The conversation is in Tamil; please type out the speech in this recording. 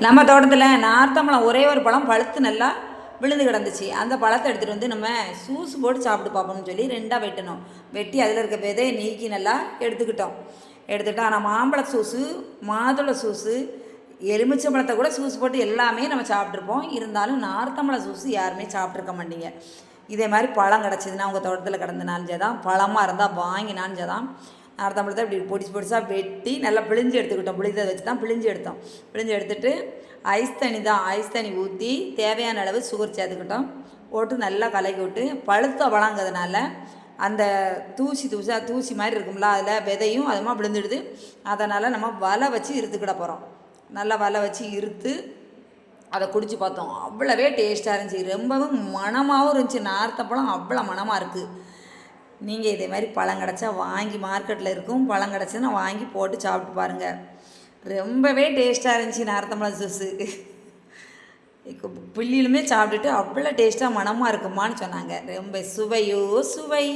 நம்ம தோட்டத்தில் நார்த்தம்பழம் ஒரே ஒரு பழம் பழுத்து நல்லா விழுந்து கிடந்துச்சு. அந்த பழத்தை எடுத்துகிட்டு வந்து நம்ம சூஸ் போட்டு சாப்பிட்டு பார்ப்போம்னு சொல்லி ரெண்டாக வெட்டணும். வெட்டி அதில் இருக்க விதையை நீக்கி நல்லா எடுத்துக்கிட்டோம். ஆனால் மாம்பழ சூஸு, மாதுளை சூஸு, எலுமிச்சம்பழத்தை கூட சூஸ் போட்டு எல்லாமே நம்ம சாப்பிட்ருப்போம். இருந்தாலும் நார்த்தம்பழம் சூஸு யாருமே சாப்பிட்ருக்க மாட்டீங்க. இதே மாதிரி பழம் கிடச்சிதுன்னா உங்கள் தோட்டத்தில் கிடந்தனாலும் தான், பழமாக இருந்தால் வாங்கினான்னு தான் நார்த்தம்பழத்தை இப்படி பொடிசாக வெட்டி நல்லா பிழிஞ்சு எடுத்துக்கிட்டோம். பிழிஞ்சதை வச்சு தான் பிழிஞ்சு எடுத்துட்டு ஐஸ் தண்ணி ஊற்றி தேவையான அளவு சுகர் சேர்த்துக்கிட்டோம். போட்டு நல்லா கலக்கி விட்டு பழுத்த பழங்கிறதுனால அந்த தூசி மாதிரி இருக்கும்ல, அதில் விதையும் அதுமா விழுந்துடுது. அதனால் நம்ம வலை வச்சு இருத்துக்கிட போகிறோம். நல்லா வலை வச்சு இருத்து அதை குடித்து பார்த்தோம். அவ்வளவே டேஸ்ட்டாக இருந்துச்சு. ரொம்பவும் மணமாகவும் இருந்துச்சு. நார்த்தப்பழம் அவ்வளோ மணமாக இருக்குது. நீங்கள் இதே மாதிரி பழம் கிடச்சா வாங்கி, மார்க்கெட்டில் இருக்கும் பழம் கிடச்சுன்னா வாங்கி போட்டு சாப்பிட்டு பாருங்கள். ரொம்பவே டேஸ்ட்டாக இருந்துச்சு நார்த்தம்பழம் ஜூஸு. பிள்ளைகளுமே சாப்பிட்டுட்டு அவ்வளோ டேஸ்ட்டாக மணமாக இருக்குமான்னு சொன்னாங்க. ரொம்ப சுவையோ சுவை.